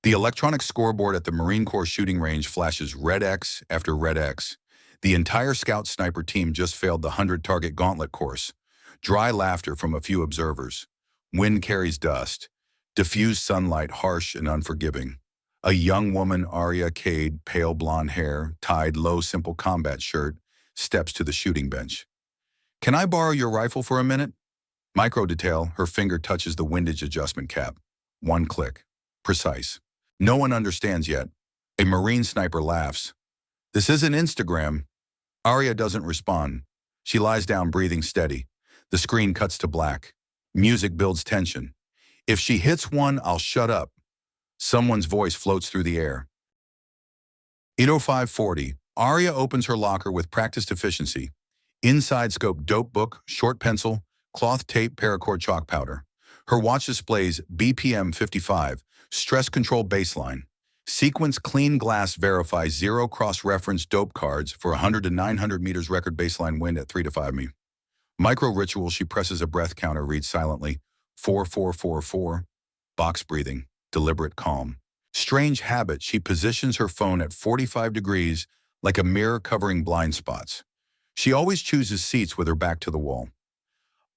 The electronic scoreboard at the Marine Corps shooting range flashes red X after red X. The entire scout sniper team just failed the 100-target gauntlet course. Dry laughter from a few observers. Wind carries dust. Diffused sunlight harsh and unforgiving. A young woman, Arya Cade, pale blonde hair, tied low simple combat shirt, steps to the shooting bench. "Can I borrow your rifle for a minute?" Micro detail, her finger touches the windage adjustment cap. One click. Precise. No one understands yet. A Marine sniper laughs. "This isn't Instagram." Arya doesn't respond. She lies down, breathing steady. The screen cuts to black. Music builds tension. "If she hits one, I'll shut up." Someone's voice floats through the air. 8:05:40. Arya opens her locker with practiced efficiency. Inside scope dope book, short pencil, cloth tape, paracord chalk powder. Her watch displays BPM 55, stress control baseline. Sequence clean glass verifies zero cross-reference dope cards for 100 to 900 meters record baseline wind at 3 to 5 mi. Micro ritual, she presses a breath counter, reads silently. 4444. Box breathing, deliberate calm. Strange habit, she positions her phone at 45 degrees like a mirror covering blind spots. She always chooses seats with her back to the wall.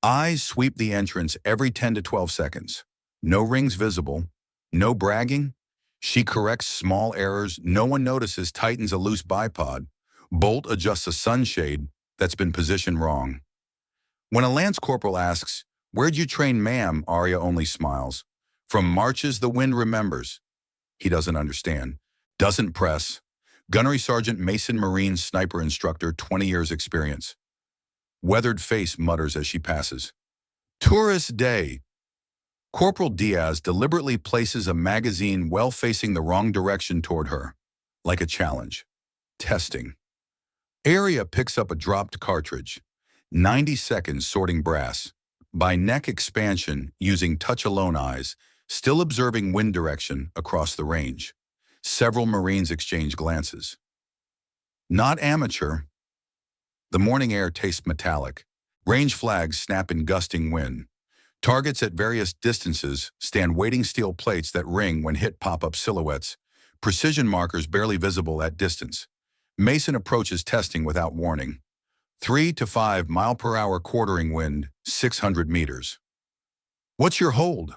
Eyes sweep the entrance every 10 to 12 seconds. No rings visible. No bragging. She corrects small errors no one notices, tightens a loose bipod. Bolt adjusts a sunshade that's been positioned wrong. When a lance corporal asks, "Where'd you train, ma'am?" Arya only smiles. From marches the wind remembers. He doesn't understand. Doesn't press. Gunnery Sergeant Mason, Marine sniper instructor, 20 years experience. Weathered face mutters as she passes. "Tourist day." Corporal Diaz deliberately places a magazine well facing the wrong direction toward her, like a challenge. Testing. Arya picks up a dropped cartridge. 90 seconds sorting brass. By neck expansion, using touch-alone eyes, still observing wind direction across the range. Several Marines exchange glances. Not amateur. The morning air tastes metallic. Range flags snap in gusting wind. Targets at various distances stand waiting, steel plates that ring when hit, pop-up silhouettes. Precision markers barely visible at distance. Mason approaches testing without warning. 3 to 5 mile/hour quartering wind, 600 meters. "What's your hold?"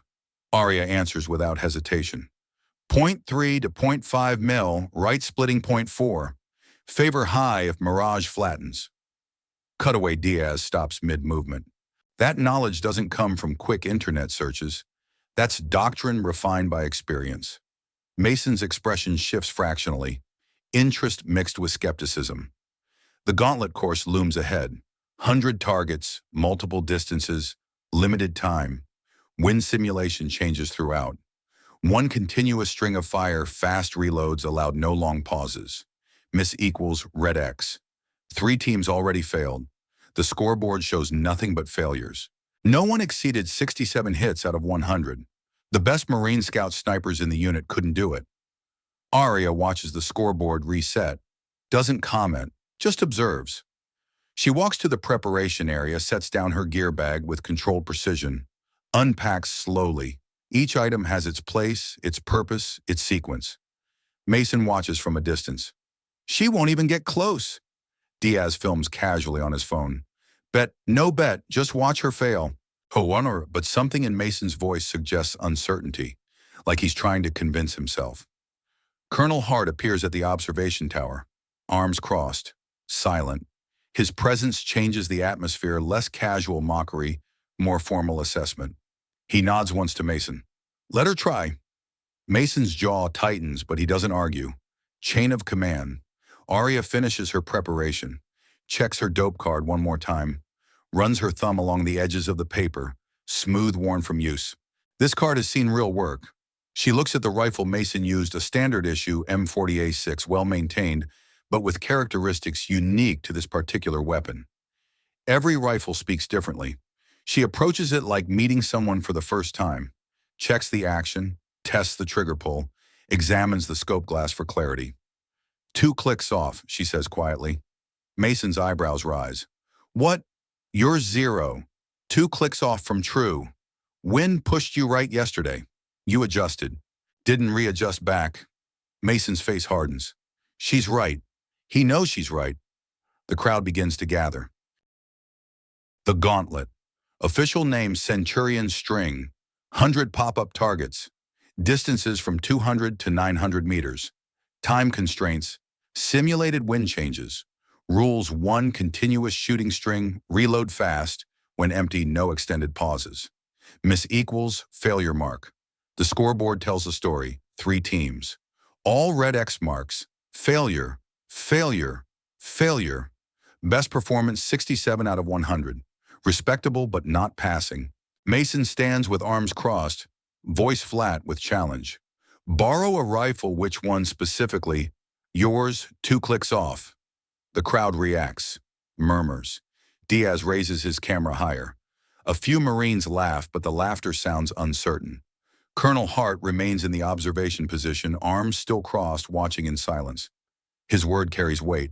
Arya answers without hesitation. 0.3 to 0.5 mil, right splitting 0.4. Favor high if mirage flattens. Cutaway, Diaz stops mid-movement. That knowledge doesn't come from quick internet searches. That's doctrine refined by experience. Mason's expression shifts fractionally, interest mixed with skepticism. The gauntlet course looms ahead. 100 targets, multiple distances, limited time. Wind simulation changes throughout. One continuous string of fire, fast reloads allowed, no long pauses. Miss equals red X. 3 teams already failed. The scoreboard shows nothing but failures. No one exceeded 67 hits out of 100. The best Marine Scout snipers in the unit couldn't do it. Arya watches the scoreboard reset, doesn't comment, just observes. She walks to the preparation area, sets down her gear bag with controlled precision, unpacks slowly. Each item has its place, its purpose, its sequence. Mason watches from a distance. "She won't even get close." Diaz films casually on his phone. No bet, just watch her fail." "Oh, honor," but something in Mason's voice suggests uncertainty, like he's trying to convince himself. Colonel Hart appears at the observation tower, arms crossed, silent. His presence changes the atmosphere, less casual mockery, more formal assessment. He nods once to Mason. "Let her try." Mason's jaw tightens, but he doesn't argue. Chain of command. Arya finishes her preparation, checks her dope card one more time, runs her thumb along the edges of the paper, smooth, worn from use. This card has seen real work. She looks at the rifle Mason used, a standard issue M40A6, well-maintained, but with characteristics unique to this particular weapon. Every rifle speaks differently. She approaches it like meeting someone for the first time, checks the action, tests the trigger pull, examines the scope glass for clarity. 2 clicks off, she says quietly. Mason's eyebrows rise. "What? You're 0. 2 clicks off from true. Wind pushed you right yesterday. You adjusted. Didn't readjust back. Mason's face hardens. She's right. He knows she's right. The crowd begins to gather. The Gauntlet. Official name Centurion String. 100 pop-up targets. Distances from 200 to 900 meters. Time constraints. Simulated wind changes. Rules: 1. Continuous shooting string. Reload fast. When empty, no extended pauses. Miss equals failure mark. The scoreboard tells a story. 3 teams. All red X marks. Failure. Failure. Failure. Best performance 67 out of 100. Respectable but not passing. Mason stands with arms crossed, voice flat with challenge. Borrow a rifle, which one specifically? Yours, 2 clicks off. The crowd reacts, murmurs. Diaz raises his camera higher. A few Marines laugh, but the laughter sounds uncertain. Colonel Hart remains in the observation position, arms still crossed, watching in silence. His word carries weight.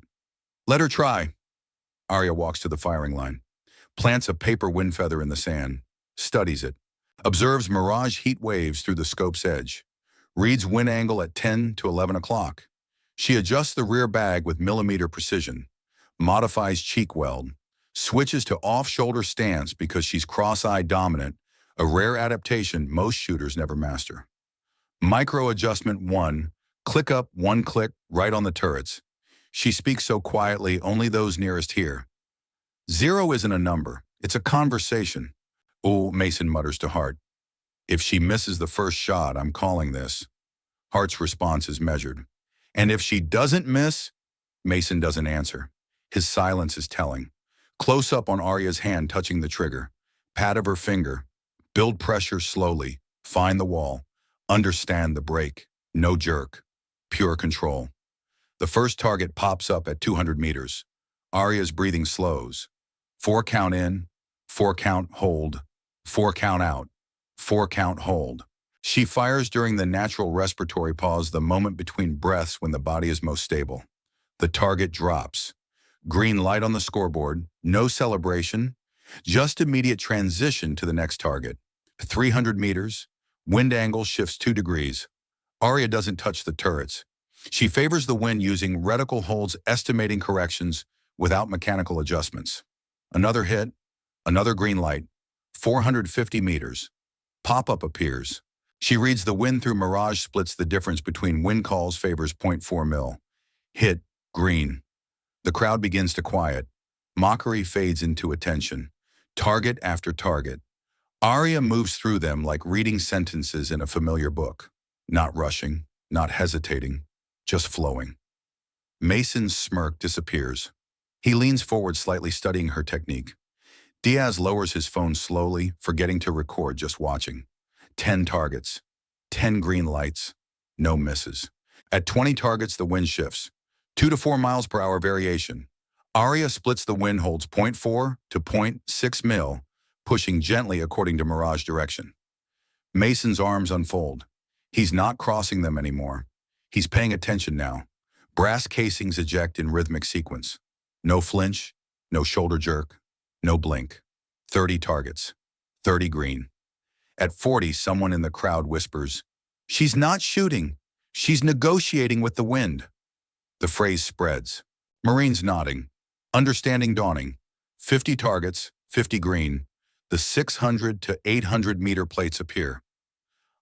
Let her try. Arya walks to the firing line, plants a paper wind feather in the sand, studies it, observes mirage heat waves through the scope's edge, reads wind angle at 10 to 11 o'clock. She adjusts the rear bag with millimeter precision, modifies cheek weld, switches to off-shoulder stance because she's cross-eye dominant, a rare adaptation most shooters never master. Micro adjustment 1, click up, 1 click, right on the turrets. She speaks so quietly, only those nearest hear. 0 isn't a number, it's a conversation. Oh, Mason mutters to Hart. If she misses the first shot, I'm calling this. Hart's response is measured. And if she doesn't miss, Mason doesn't answer. His silence is telling. Close up on Arya's hand touching the trigger. Pat of her finger. Build pressure slowly. Find the wall. Understand the break. No jerk. Pure control. The first target pops up at 200 meters. Arya's breathing slows. 4 count in, 4 count hold, 4 count out, 4 count hold. She fires during the natural respiratory pause, the moment between breaths when the body is most stable. The target drops. Green light on the scoreboard, no celebration, just immediate transition to the next target. 300 meters, wind angle shifts 2 degrees. Arya doesn't touch the turrets. She favors the wind using reticle holds, estimating corrections without mechanical adjustments. Another hit, another green light, 450 meters. Pop-up appears. She reads the wind through mirage, splits the difference between wind calls, favors 0.4 mil. Hit, green. The crowd begins to quiet. Mockery fades into attention. Target after target. Arya moves through them like reading sentences in a familiar book. Not rushing, not hesitating, just flowing. Mason's smirk disappears. He leans forward slightly, studying her technique. Diaz lowers his phone slowly, forgetting to record, just watching. 10 targets. 10 green lights. No misses. At 20 targets, the wind shifts. 2 to 4 miles per hour variation. Arya splits the wind holds 0.4 to 0.6 mil, pushing gently according to mirage direction. Mason's arms unfold. He's not crossing them anymore. He's paying attention now. Brass casings eject in rhythmic sequence. No flinch, no shoulder jerk, no blink. 30 targets, 30 green. At 40, someone in the crowd whispers, "She's not shooting, she's negotiating with the wind." The phrase spreads. Marines nodding, understanding dawning. 50 targets, 50 green. The 600 to 800 meter plates appear.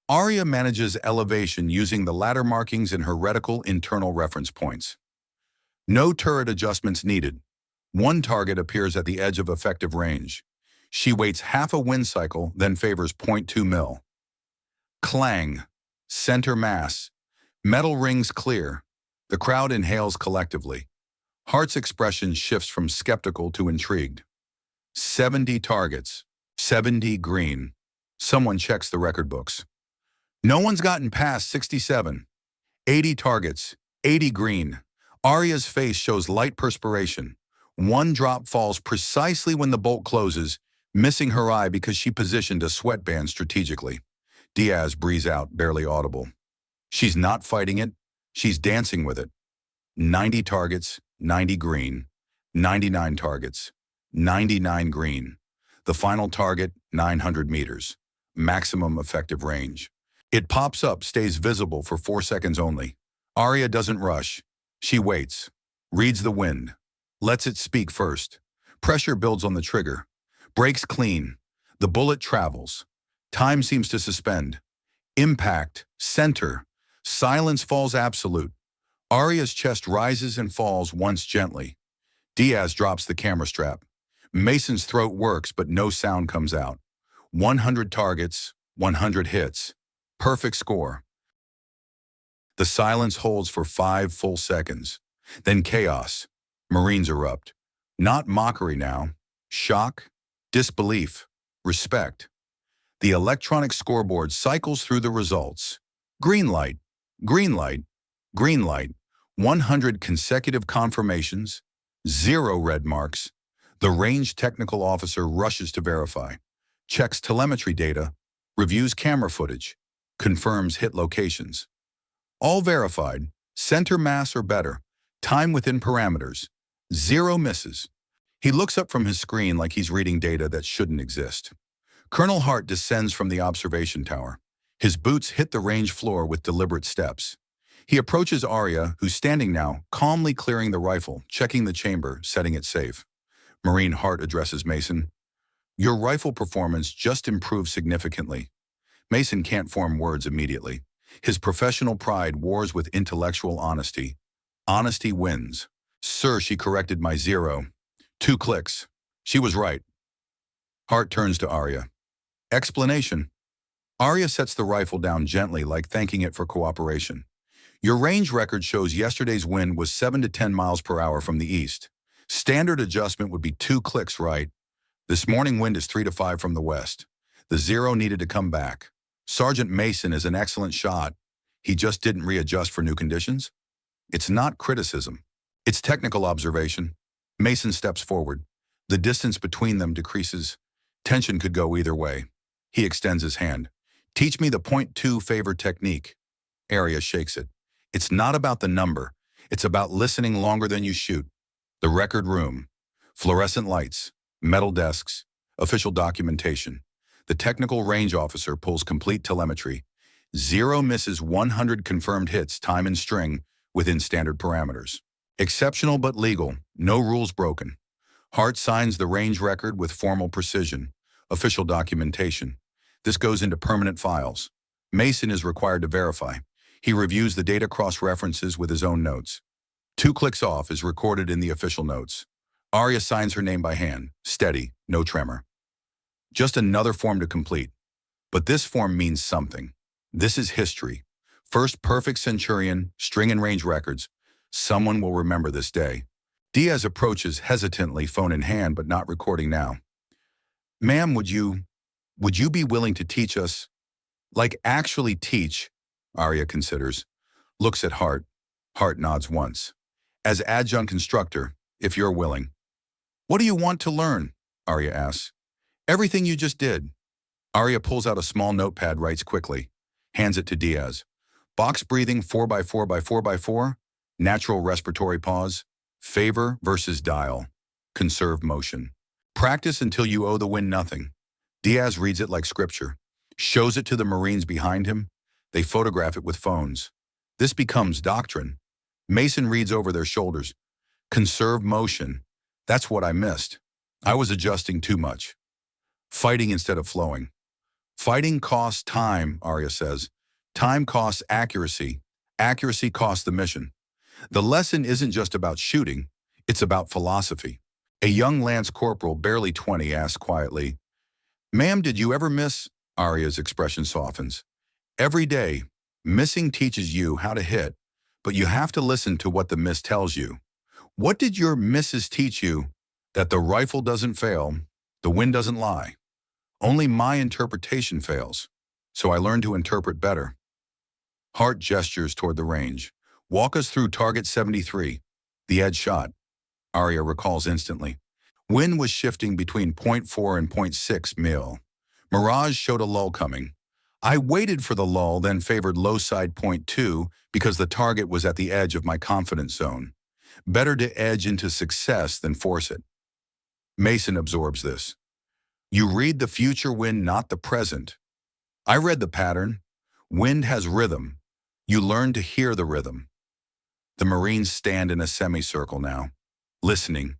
Arya manages elevation using the ladder markings in her reticle internal reference points. No turret adjustments needed. 1 target appears at the edge of effective range. She waits half a wind cycle, then favors 0.2 mil. Clang. Center mass. Metal rings clear. The crowd inhales collectively. Hart's expression shifts from skeptical to intrigued. 70 targets. 70 green. Someone checks the record books. No one's gotten past 67. 80 targets. 80 green. Arya's face shows light perspiration. 1 drop falls precisely when the bolt closes, missing her eye because she positioned a sweatband strategically. Diaz breathes out, barely audible. She's not fighting it, she's dancing with it. 90 targets, 90 green. 99 targets, 99 green. The final target, 900 meters. Maximum effective range. It pops up, stays visible for 4 seconds only. Arya doesn't rush. She waits, reads the wind, lets it speak first. Pressure builds on the trigger. Brakes clean. The bullet travels. Time seems to suspend. Impact, center. Silence falls absolute. Arya's chest rises and falls once gently. Diaz drops the camera strap. Mason's throat works, but no sound comes out. 100 targets, 100 hits. Perfect score. The silence holds for 5 full seconds. Then chaos. Marines erupt. Not mockery now. Shock, disbelief, respect. The electronic scoreboard cycles through the results. Green light, green light, green light. 100 consecutive confirmations, 0 red marks. The range technical officer rushes to verify. Checks telemetry data, reviews camera footage, confirms hit locations. All verified, center mass or better, time within parameters, 0 misses. He looks up from his screen like he's reading data that shouldn't exist. Colonel Hart descends from the observation tower. His boots hit the range floor with deliberate steps. He approaches Arya, who's standing now, calmly clearing the rifle, checking the chamber, setting it safe. Marine Hart addresses Mason. Your rifle performance just improved significantly. Mason can't form words immediately. His professional pride wars with intellectual honesty. Honesty wins. Sir, she corrected my 0. 2 clicks. She was right. Hart turns to Arya. Explanation. Arya sets the rifle down gently, like thanking it for cooperation. Your range record shows yesterday's wind was 7 to 10 miles per hour from the east. Standard adjustment would be 2 clicks right. This morning wind is 3 to 5 from the west. The 0 needed to come back. Sergeant Mason is an excellent shot. He just didn't readjust for new conditions. It's not criticism. It's technical observation. Mason steps forward. The distance between them decreases. Tension could go either way. He extends his hand. Teach me the .2 favor technique. Arya shakes it. It's not about the number. It's about listening longer than you shoot. The record room. Fluorescent lights. Metal desks. Official documentation. The technical range officer pulls complete telemetry. 0 misses, 100 confirmed hits, time and string, within standard parameters. Exceptional but legal. No rules broken. Hart signs the range record with formal precision. Official documentation. This goes into permanent files. Mason is required to verify. He reviews the data cross-references with his own notes. 2 clicks off is recorded in the official notes. Arya signs her name by hand. Steady, no tremor. Just another form to complete. But this form means something. This is history. First perfect centurion, string and range records. Someone will remember this day. Diaz approaches hesitantly, phone in hand, but not recording now. Ma'am, would you be willing to teach us? Like actually teach? Arya considers. Looks at Hart. Hart nods once. As adjunct instructor, if you're willing. What do you want to learn? Arya asks. Everything you just did. Arya pulls out a small notepad, writes quickly. Hands it to Diaz. Box breathing 4x4x4x4. Natural respiratory pause. Favor versus dial. Conserved motion. Practice until you owe the wind nothing. Diaz reads it like scripture. Shows it to the Marines behind him. They photograph it with phones. This becomes doctrine. Mason reads over their shoulders. Conserved motion. That's what I missed. I was adjusting too much. Fighting instead of flowing. Fighting costs time, Arya says. Time costs accuracy. Accuracy costs the mission. The lesson isn't just about shooting. It's about philosophy. A young lance corporal, barely 20, asks quietly, Ma'am, did you ever miss? Arya's expression softens. Every day, missing teaches you how to hit, but you have to listen to what the miss tells you. What did your misses teach you? That the rifle doesn't fail, the wind doesn't lie. Only my interpretation fails, so I learned to interpret better. Hart gestures toward the range. Walk us through target 73, the edge shot. Arya recalls instantly. Wind was shifting between .4 and .6 mil. Mirage showed a lull coming. I waited for the lull, then favored low side .2 because the target was at the edge of my confidence zone. Better to edge into success than force it. Mason absorbs this. You read the future wind, not the present. I read the pattern. Wind has rhythm. You learn to hear the rhythm. The Marines stand in a semicircle now, listening,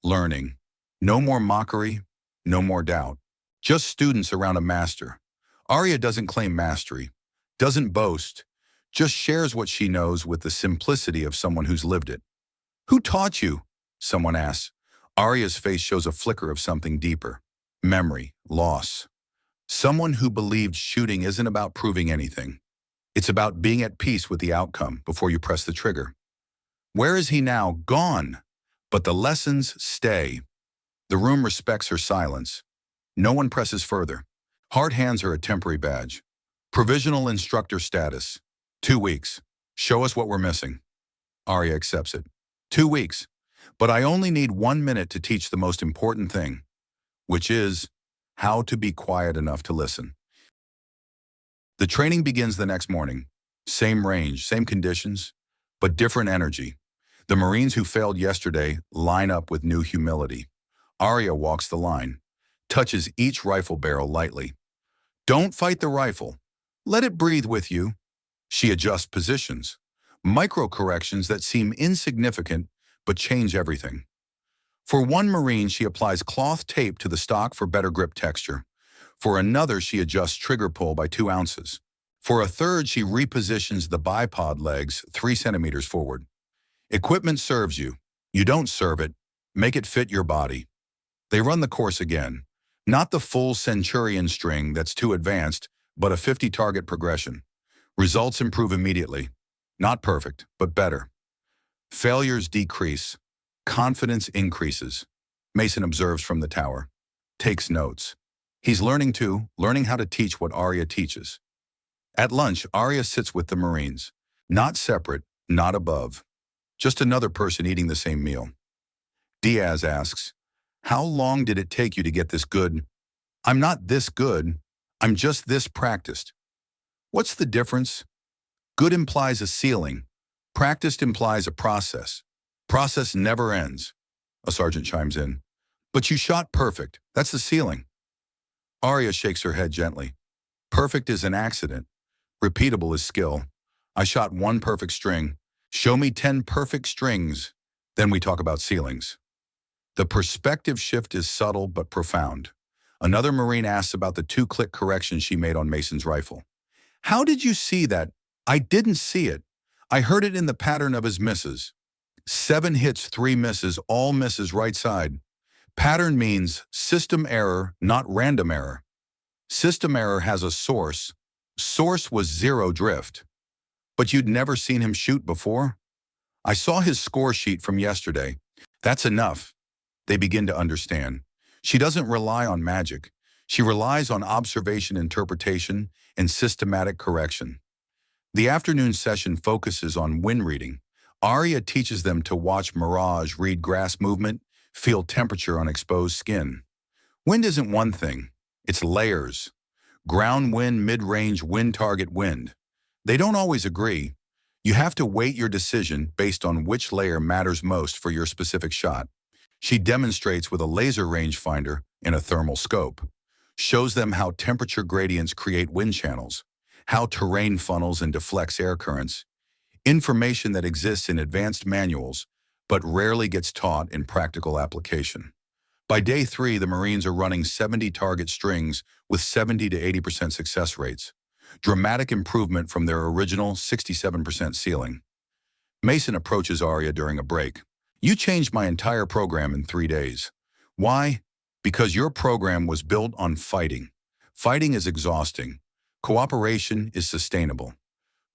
learning. No more mockery, no more doubt. Just students around a master. Arya doesn't claim mastery, doesn't boast, just shares what she knows with the simplicity of someone who's lived it. Who taught you? Someone asks. Arya's face shows a flicker of something deeper. Memory, loss. Someone who believed shooting isn't about proving anything. It's about being at peace with the outcome before you press the trigger. Where is he now? Gone. But the lessons stay. The room respects her silence. No one presses further. Hart hands her a temporary badge. Provisional instructor status. 2 weeks. Show us what we're missing. Arya accepts it. 2 weeks. But I only need 1 minute to teach the most important thing, which is how to be quiet enough to listen. The training begins the next morning. Same range, same conditions, but different energy. The Marines who failed yesterday line up with new humility. Arya walks the line, touches each rifle barrel lightly. Don't fight the rifle. Let it breathe with you. She adjusts positions, micro-corrections that seem insignificant but change everything. For one Marine, she applies cloth tape to the stock for better grip texture. For another, she adjusts trigger pull by 2 ounces. For a third, she repositions the bipod legs 3 centimeters forward. Equipment serves you. You don't serve it. Make it fit your body. They run the course again. Not the full centurion string that's too advanced, but a 50-target progression. Results improve immediately. Not perfect, but better. Failures decrease. Confidence increases. Mason observes from the tower. Takes notes. He's learning how to teach what Arya teaches. At lunch, Arya sits with the Marines. Not separate, not above. Just another person eating the same meal. Diaz asks, "How long did it take you to get this good?" "I'm not this good. I'm just this practiced." "What's the difference?" "Good implies a ceiling. Practiced implies a process. Process never ends." A sergeant chimes in. "But you shot perfect. That's the ceiling." Arya shakes her head gently. Perfect is an accident. Repeatable is skill. I shot 1 perfect string. Show me 10 perfect strings. Then we talk about ceilings. The perspective shift is subtle but profound. Another Marine asks about the 2-click correction she made on Mason's rifle. "How did you see that?" "I didn't see it. I heard it in the pattern of his misses. 7 hits, 3 misses, all misses right side. Pattern means system error, not random error. System error has a source. Source was 0 drift. But you'd never seen him shoot before?" "I saw his score sheet from yesterday." "That's enough." They begin to understand. She doesn't rely on magic. She relies on observation, interpretation, and systematic correction. The afternoon session focuses on wind reading. Arya teaches them to watch mirage, read grass movement, feel temperature on exposed skin. Wind isn't one thing. It's layers. Ground wind, mid-range, wind target wind. They don't always agree. You have to weight your decision based on which layer matters most for your specific shot. She demonstrates with a laser rangefinder in a thermal scope. Shows them how temperature gradients create wind channels, how terrain funnels and deflects air currents. Information that exists in advanced manuals, but rarely gets taught in practical application. By day 3, the Marines are running 70 target strings with 70 to 80% success rates. Dramatic improvement from their original 67% ceiling. Mason approaches Arya during a break. "You changed my entire program in 3 days. Why? Because your program was built on fighting. Fighting is exhausting. Cooperation is sustainable."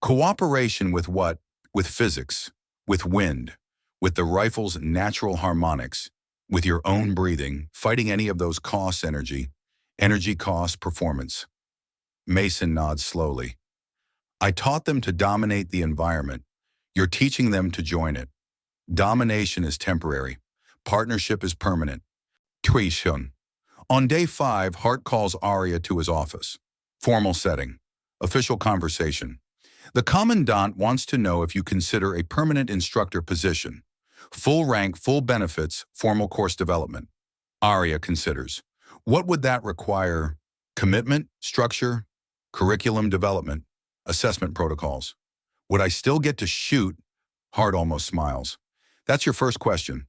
Cooperation with what? With physics, with wind, with the rifle's natural harmonics, with your own breathing. Fighting any of those costs energy. Energy costs performance. Mason nods slowly. "I taught them to dominate the environment. You're teaching them to join it. Domination is temporary. Partnership is permanent." Tuition. On day 5, Hart calls Arya to his office. Formal setting. Official conversation. "The Commandant wants to know if you consider a permanent instructor position. Full rank, full benefits, formal course development." Arya considers. "What would that require?" "Commitment, structure, curriculum development, Assessment protocols. Would I still get to shoot? Hart almost smiles. That's your first question.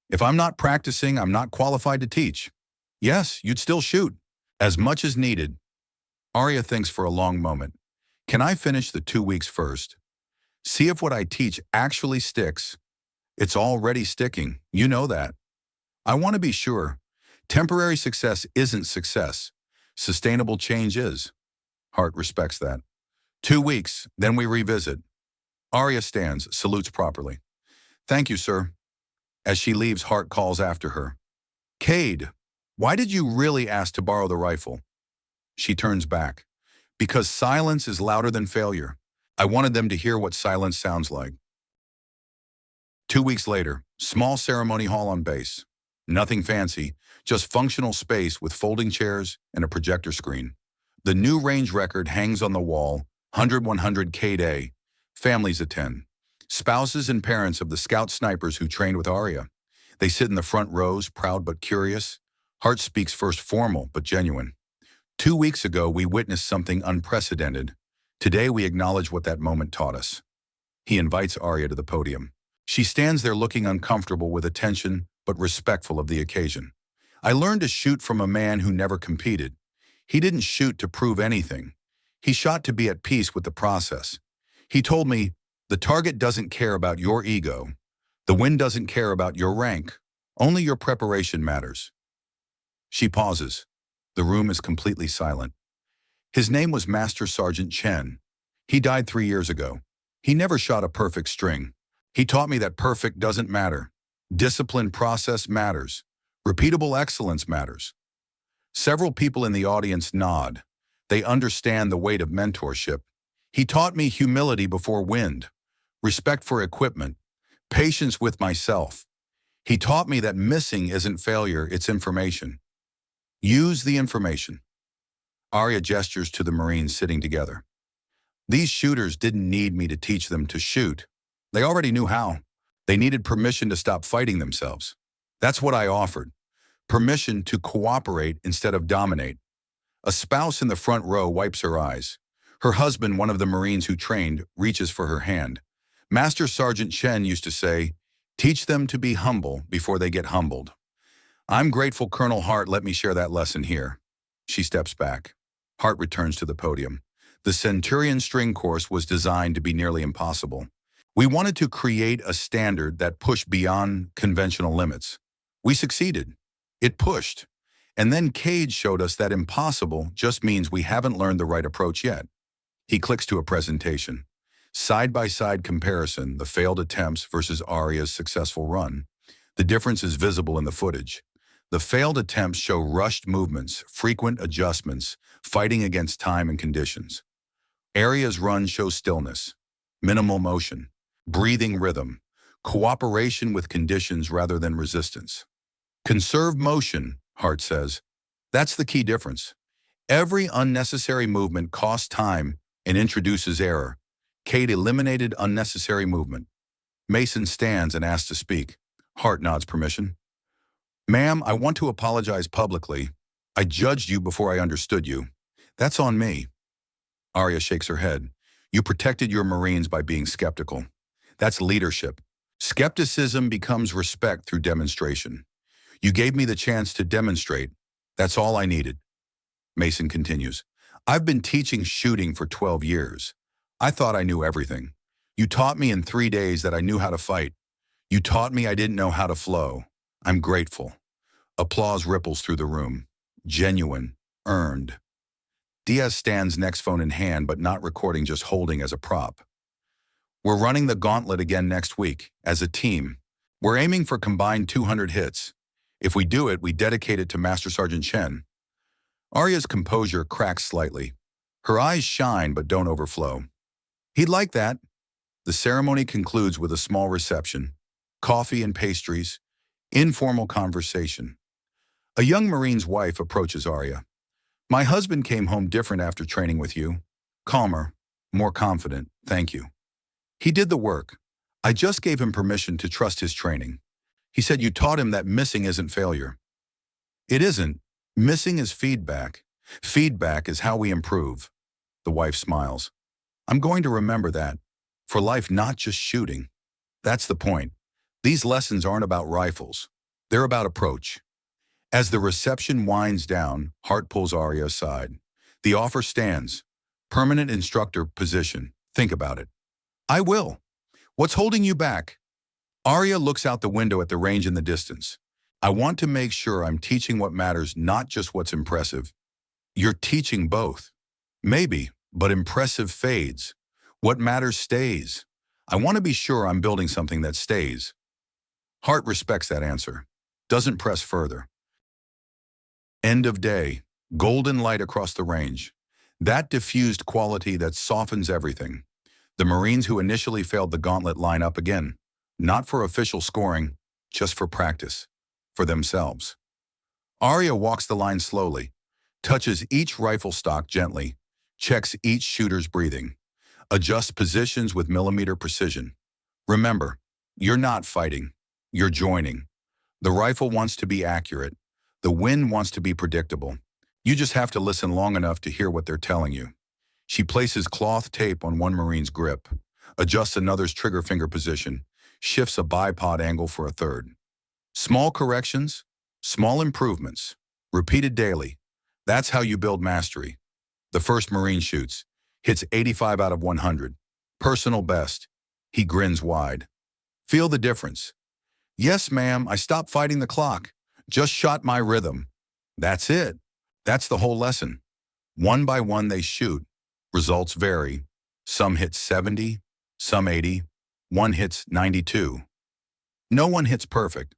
If I'm not practicing, I'm not qualified to teach. Yes, you'd still shoot. As much as needed. Arya thinks for a long moment. Can I finish the 2 weeks first? See if what I teach actually sticks. It's already sticking. You know that. I want to be sure. Temporary success isn't success. Sustainable change is. Hart respects that. 2 weeks, then we revisit. Arya stands, salutes properly. Thank you, sir. As she leaves, Hart calls after her. Cade, why did you really ask to borrow the rifle? She turns back. Because silence is louder than failure. I wanted them to hear what silence sounds like. 2 weeks later, small ceremony hall on base. Nothing fancy, just functional space with folding chairs and a projector screen. The new range record hangs on the wall, 100-100 Cade. Families attend. Spouses and parents of the scout snipers who trained with Arya. They sit in the front rows, proud but curious. Hart speaks first formal but genuine. 2 weeks ago, we witnessed something unprecedented. Today, we acknowledge what that moment taught us. He invites Arya to the podium. She stands there looking uncomfortable with attention, but respectful of the occasion. I learned to shoot from a man who never competed. He didn't shoot to prove anything. He shot to be at peace with the process. He told me, the target doesn't care about your ego. The wind doesn't care about your rank. Only your preparation matters. She pauses. The room is completely silent. His name was Master Sergeant Chen. He died 3 years ago. He never shot a perfect string. He taught me that perfect doesn't matter. Disciplined process matters. Repeatable excellence matters. Several people in the audience nod. They understand the weight of mentorship. He taught me humility before wind, respect for equipment, patience with myself. He taught me that missing isn't failure, it's information. Use the information. Arya gestures to the Marines sitting together. These shooters didn't need me to teach them to shoot. They already knew how. They needed permission to stop fighting themselves. That's what I offered. Permission to cooperate instead of dominate. A spouse in the front row wipes her eyes. Her husband, one of the Marines who trained, reaches for her hand. Master Sergeant Chen used to say, teach them to be humble before they get humbled. I'm grateful Colonel Hart let me share that lesson here. She steps back. Hart returns to the podium. The Centurion string course was designed to be nearly impossible. We wanted to create a standard that pushed beyond conventional limits. We succeeded. It pushed. And then Cade showed us that impossible just means we haven't learned the right approach yet. He clicks to a presentation. Side-by-side comparison, the failed attempts versus Arya's successful run. The difference is visible in the footage. The failed attempts show rushed movements, frequent adjustments, fighting against time and conditions. Arya's run shows stillness, minimal motion, breathing rhythm, cooperation with conditions rather than resistance. Conserved motion, Hart says. That's the key difference. Every unnecessary movement costs time and introduces error. Cade eliminated unnecessary movement. Mason stands and asks to speak. Hart nods permission. Ma'am, I want to apologize publicly. I judged you before I understood you. That's on me. Arya shakes her head. You protected your Marines by being skeptical. That's leadership. Skepticism becomes respect through demonstration. You gave me the chance to demonstrate. That's all I needed. Mason continues. I've been teaching shooting for 12 years. I thought I knew everything. You taught me in 3 days that I knew how to fight. You taught me I didn't know how to flow. I'm grateful. Applause ripples through the room. Genuine. Earned. Diaz stands next, phone in hand, but not recording, just holding as a prop. We're running the gauntlet again next week, as a team. We're aiming for combined 200 hits. If we do it, we dedicate it to Master Sergeant Chen. Arya's composure cracks slightly. Her eyes shine but don't overflow. He'd like that. The ceremony concludes with a small reception. Coffee and pastries. Informal conversation. A young Marine's wife approaches Arya. My husband came home different after training with you. Calmer, more confident, thank you. He did the work. I just gave him permission to trust his training. He said you taught him that missing isn't failure. It isn't. Missing is feedback. Feedback is how we improve. The wife smiles. I'm going to remember that. For life, not just shooting. That's the point. These lessons aren't about rifles. They're about approach. As the reception winds down, Hart pulls Arya aside. The offer stands. Permanent instructor position. Think about it. I will. What's holding you back? Arya looks out the window at the range in the distance. I want to make sure I'm teaching what matters, not just what's impressive. You're teaching both. Maybe, but impressive fades. What matters stays. I want to be sure I'm building something that stays. Hart respects that answer. Doesn't press further. End of day. Golden light across the range. That diffused quality that softens everything. The Marines who initially failed the gauntlet line up again. Not for official scoring, just for practice. For themselves. Arya walks the line slowly. Touches each rifle stock gently. Checks each shooter's breathing. Adjusts positions with millimeter precision. Remember, you're not fighting. You're joining. The rifle wants to be accurate. The wind wants to be predictable. You just have to listen long enough to hear what they're telling you. She places cloth tape on one Marine's grip, adjusts another's trigger finger position, shifts a bipod angle for a third. Small corrections, small improvements, repeated daily. That's how you build mastery. The first Marine shoots, hits 85 out of 100. Personal best. He grins wide. Feel the difference. Yes, ma'am, I stopped fighting the clock. Just shot my rhythm. That's it. That's the whole lesson. One by one they shoot. Results vary. Some hit 70, some 80. One hits 92. No one hits perfect.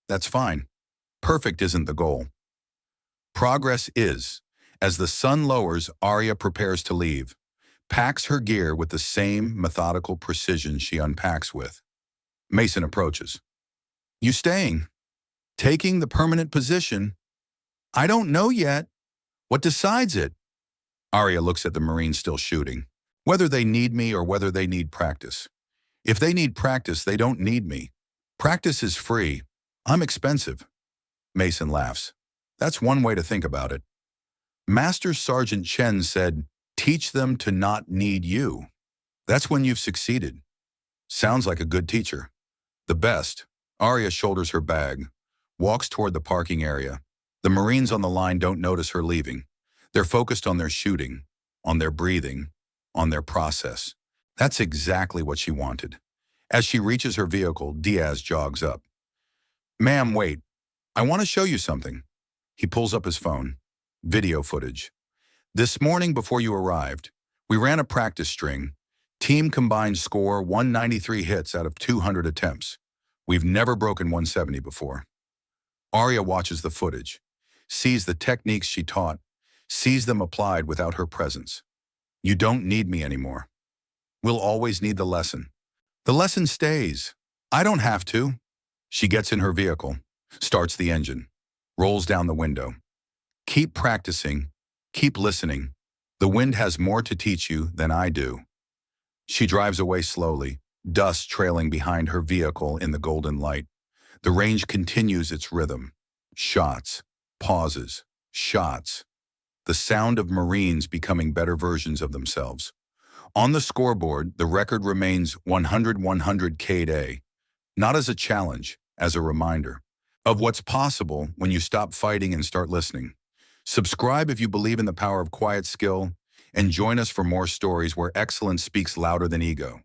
That's fine. Perfect isn't the goal. Progress is. As the sun lowers, Arya prepares to leave. Packs her gear with the same methodical precision she unpacks with. Mason approaches. You staying? Taking the permanent position? I don't know yet. What decides it? Arya looks at the Marines still shooting. Whether they need me or whether they need practice. If they need practice, they don't need me. Practice is free. I'm expensive. Mason laughs. That's one way to think about it. Master Sergeant Chen said, teach them to not need you. That's when you've succeeded. Sounds like a good teacher. The best. Arya shoulders her bag, walks toward the parking area. The Marines on the line don't notice her leaving. They're focused on their shooting, on their breathing, on their process. That's exactly what she wanted. As she reaches her vehicle, Diaz jogs up. Ma'am, wait. I want to show you something. He pulls up his phone. Video footage. This morning before you arrived, we ran a practice string. Team combined score 193 hits out of 200 attempts. We've never broken 170 before. Arya watches the footage, sees the techniques she taught, sees them applied without her presence. You don't need me anymore. We'll always need the lesson. The lesson stays. I don't have to. She gets in her vehicle, starts the engine, rolls down the window. Keep practicing. Keep listening. The wind has more to teach you than I do. She drives away slowly, dust trailing behind her vehicle in the golden light. The range continues its rhythm. Shots, pauses, shots. The sound of Marines becoming better versions of themselves. On the scoreboard, the record remains 100-100 K-Day, not as a challenge, as a reminder of what's possible when you stop fighting and start listening. Subscribe if you believe in the power of quiet skill, and join us for more stories where excellence speaks louder than ego.